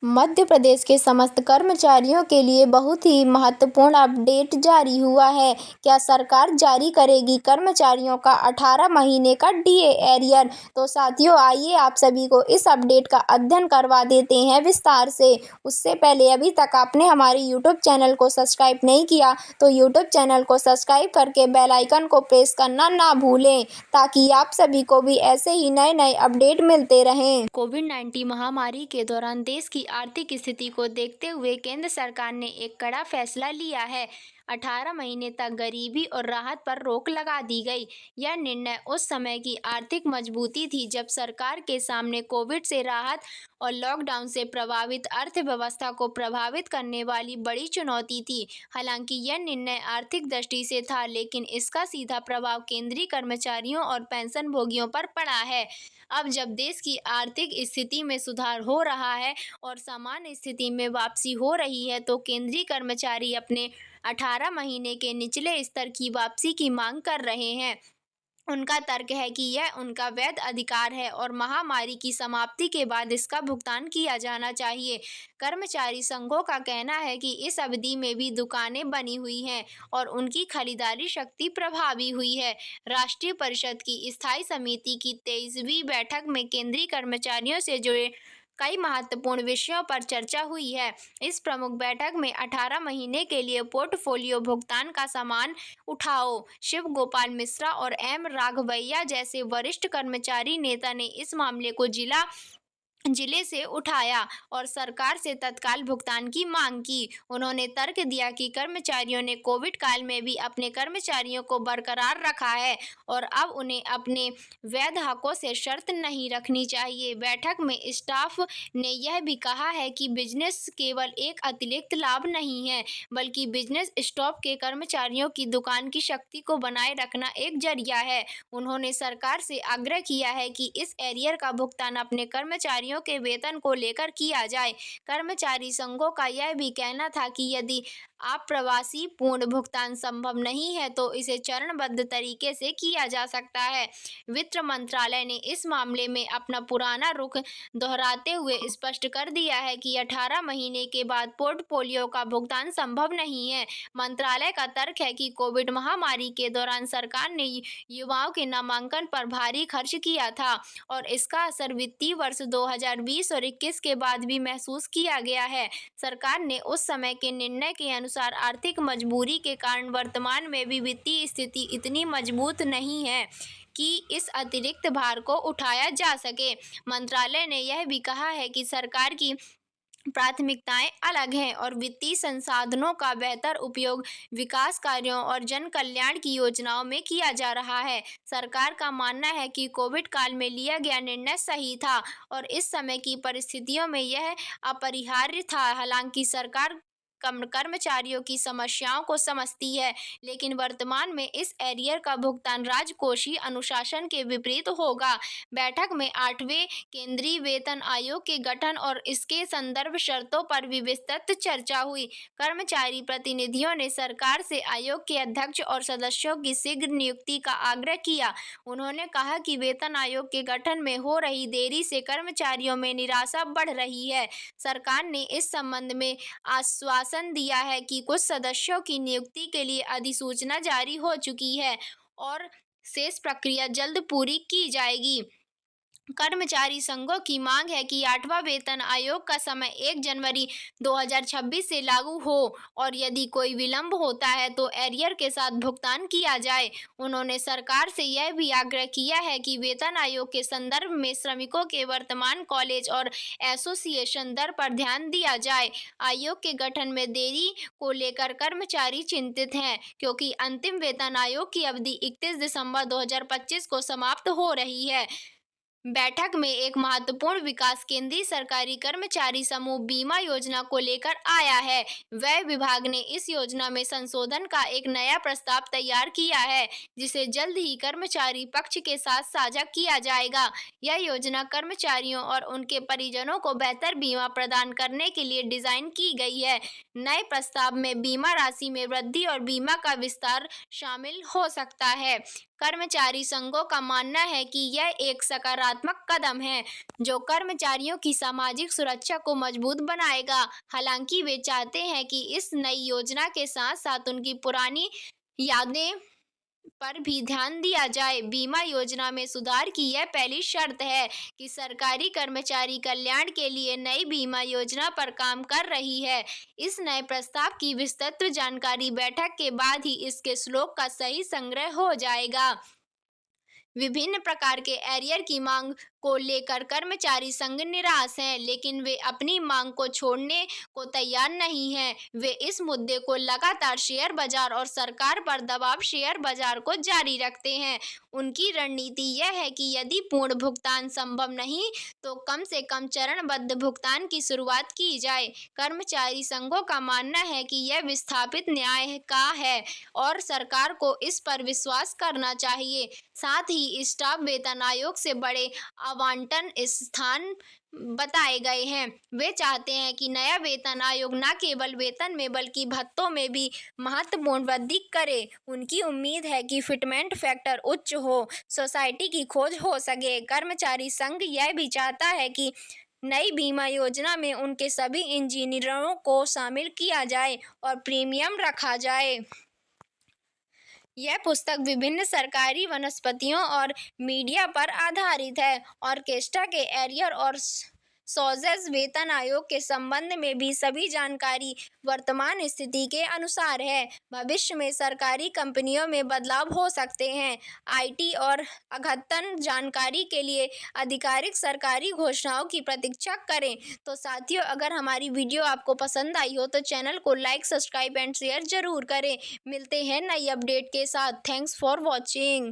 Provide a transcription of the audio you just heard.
मध्य प्रदेश के समस्त कर्मचारियों के लिए बहुत ही महत्वपूर्ण अपडेट जारी हुआ है। क्या सरकार जारी करेगी कर्मचारियों का 18 महीने का डीए एरियर? तो साथियों, आइए आप सभी को इस अपडेट का अध्ययन करवा देते हैं विस्तार से। उससे पहले अभी तक आपने हमारे यूट्यूब चैनल को सब्सक्राइब नहीं किया तो यूट्यूब चैनल को सब्सक्राइब करके बेल आइकन को प्रेस करना ना भूलें, ताकि आप सभी को भी ऐसे ही नए नए अपडेट मिलते रहें। कोविड-19 महामारी के दौरान देश की आर्थिक स्थिति को देखते हुए केंद्र सरकार ने एक कड़ा फैसला लिया है। 18 महीने तक गरीबी और राहत पर रोक लगा दी गई। यह निर्णय उस समय की आर्थिक मजबूती थी जब सरकार के सामने कोविड से राहत और लॉकडाउन से प्रभावित अर्थव्यवस्था को प्रभावित करने वाली बड़ी चुनौती थी। हालांकि यह निर्णय आर्थिक दृष्टि से था, लेकिन इसका सीधा प्रभाव केंद्रीय कर्मचारियों और पेंशन भोगियों पर पड़ा है। अब जब देश की आर्थिक स्थिति में सुधार हो रहा है और सामान्य स्थिति में वापसी हो रही है, तो केंद्रीय कर्मचारी अपने 18 महीने के निचले स्तर की वापसी की मांग कर रहे हैं। उनका तर्क है कि यह उनका वैध अधिकार है और महामारी की समाप्ति के बाद इसका भुगतान किया जाना चाहिए। कर्मचारी संघों का कहना है कि इस अवधि में भी दुकानें बनी हुई हैं और उनकी खरीदारी शक्ति प्रभावी हुई है। राष्ट्रीय परिषद की स्थायी समिति की 23वीं बैठक में केंद्रीय कर्मचारियों से जुड़े कई महत्वपूर्ण विषयों पर चर्चा हुई है। इस प्रमुख बैठक में 18 महीने के लिए पोर्टफोलियो भुगतान का सामान उठाओ शिव गोपाल मिश्रा और एम राघवैया जैसे वरिष्ठ कर्मचारी नेता ने इस मामले को जिले से उठाया और सरकार से तत्काल भुगतान की मांग की। उन्होंने तर्क दिया कि कर्मचारियों ने कोविड काल में भी अपने कर्मचारियों को बरकरार रखा है और अब उन्हें अपने वैध हकों से शर्त नहीं रखनी चाहिए। बैठक में स्टाफ ने यह भी कहा है कि बिजनेस केवल एक अतिरिक्त लाभ नहीं है, बल्कि बिजनेस स्टॉप के कर्मचारियों की दुकान की शक्ति को बनाए रखना एक जरिया है। उन्होंने सरकार से आग्रह किया है कि इस एरियर का भुगतान अपने कर्मचारियों के वेतन को लेकर किया जाए। कर्मचारी संघों का यह भी कहना था कि यदि अप्रवासी पूर्ण भुगतान संभव नहीं है तो इसे चरणबद्ध तरीके से किया जा सकता है। वित्त मंत्रालय ने इस मामले में अपना पुराना रुख दोहराते हुए स्पष्ट कर दिया है कि 18 महीने के बाद पोर्टफोलियो का भुगतान संभव नहीं है। मंत्रालय का तर्क है कि कोविड महामारी के दौरान सरकार ने युवाओं के नामांकन पर भारी खर्च किया था और इसका असर वित्तीय वर्ष 2020 और 21 के बाद भी महसूस किया गया है। सरकार ने उस समय के निर्णय के अनुसार आर्थिक मजबूरी के कारण वर्तमान में भी वित्तीय स्थिति इतनी मजबूत नहीं है कि इस अतिरिक्त भार को उठाया जा सके। मंत्रालय ने यह भी कहा है कि सरकार की प्राथमिकताएं अलग हैं और वित्तीय संसाधनों का बेहतर उपयोग विकास कार्यों और जन कल्याण की योजनाओं में किया जा रहा है। सरकार का मानना है कि कोविड काल में लिया गया निर्णय सही था और इस समय की परिस्थितियों में यह अपरिहार्य था। हालांकि सरकार कर्मचारियों की समस्याओं को समझती है, लेकिन वर्तमान में इस एरियर का भुगतान राजकोषीय अनुशासन के विपरीत होगा। बैठक में 8वें केंद्रीय वेतन आयोग के गठन और इसके संदर्भ शर्तों पर भी विस्तृत चर्चा हुई। कर्मचारी प्रतिनिधियों ने सरकार से आयोग के अध्यक्ष और सदस्यों की शीघ्र नियुक्ति का आग्रह किया। उन्होंने कहा कि वेतन आयोग के गठन में हो रही देरी से कर्मचारियों में निराशा बढ़ रही है। सरकार ने इस संबंध में आश्वासन दिया है कि कुछ सदस्यों की नियुक्ति के लिए अधिसूचना जारी हो चुकी है और शेष प्रक्रिया जल्द पूरी की जाएगी। कर्मचारी संघों की मांग है कि 8वां वेतन आयोग का समय 1 जनवरी 2026 से लागू हो और यदि कोई विलंब होता है तो एरियर के साथ भुगतान किया जाए। उन्होंने सरकार से यह भी आग्रह किया है कि वेतन आयोग के संदर्भ में श्रमिकों के वर्तमान कॉलेज और एसोसिएशन दर पर ध्यान दिया जाए। आयोग के गठन में देरी को लेकर कर्मचारी चिंतित हैं, क्योंकि अंतिम वेतन आयोग की अवधि 31 दिसंबर 2025 को समाप्त हो रही है। बैठक में एक महत्वपूर्ण विकास केंद्रीय सरकारी कर्मचारी समूह बीमा योजना को लेकर आया है। व्यय विभाग ने इस योजना में संशोधन का एक नया प्रस्ताव तैयार किया है, जिसे जल्द ही कर्मचारी पक्ष के साथ साझा किया जाएगा। यह योजना कर्मचारियों और उनके परिजनों को बेहतर बीमा प्रदान करने के लिए डिजाइन की गई है। नए प्रस्ताव में बीमा राशि में वृद्धि और बीमा का विस्तार शामिल हो सकता है। कर्मचारी संघों का मानना है कि यह एक सकारात्मक कदम है जो कर्मचारियों की सामाजिक सुरक्षा को मजबूत बनाएगा। हालांकि वे चाहते हैं कि इस नई योजना के साथ साथ उनकी पुरानी यादें पर भी ध्यान दिया जाए। बीमा योजना में सुधार की यह पहली शर्त है कि सरकारी कर्मचारी कल्याण के लिए नई बीमा योजना पर काम कर रही है। इस नए प्रस्ताव की विस्तृत जानकारी बैठक के बाद ही इसके श्लोक का सही संग्रह हो जाएगा। विभिन्न प्रकार के एरियर की मांग को लेकर कर्मचारी संघ निराश हैं, लेकिन वे अपनी मांग को छोड़ने को तैयार नहीं हैं। वे इस मुद्दे को लगातार शेयर बाजार और सरकार पर दबाव शेयर बाजार को जारी रखते हैं। उनकी रणनीति यह है कि यदि पूर्ण भुगतान संभव नहीं तो कम से कम चरणबद्ध भुगतान की शुरुआत की जाए। कर्मचारी संघों का मानना है कि यह विस्थापित न्याय का है और सरकार को इस पर विश्वास करना चाहिए। साथ ही स्टाफ वेतन आयोग से बड़े आवंटन स्थान बताए गए हैं। वे चाहते हैं कि नया वेतन आयोग न केवल वेतन में बल्कि भत्तों में भी महत्वपूर्ण वृद्धि करे। उनकी उम्मीद है कि फिटमेंट फैक्टर उच्च हो, सोसाइटी की खोज हो सके। कर्मचारी संघ यह भी चाहता है कि नई बीमा योजना में उनके सभी इंजीनियरों को शामिल किया जाए और प्रीमियम रखा जाए। यह पुस्तक विभिन्न सरकारी वनस्पतियों और मीडिया पर आधारित है। ऑर्केस्ट्रा के एरियर और सोजेस वेतन आयोग के संबंध में भी सभी जानकारी वर्तमान स्थिति के अनुसार है। भविष्य में सरकारी कंपनियों में बदलाव हो सकते हैं। आईटी और अद्यतन जानकारी के लिए आधिकारिक सरकारी घोषणाओं की प्रतीक्षा करें। तो साथियों, अगर हमारी वीडियो आपको पसंद आई हो तो चैनल को लाइक, सब्सक्राइब एंड शेयर जरूर करें। मिलते हैं नई अपडेट के साथ। Thanks for watching.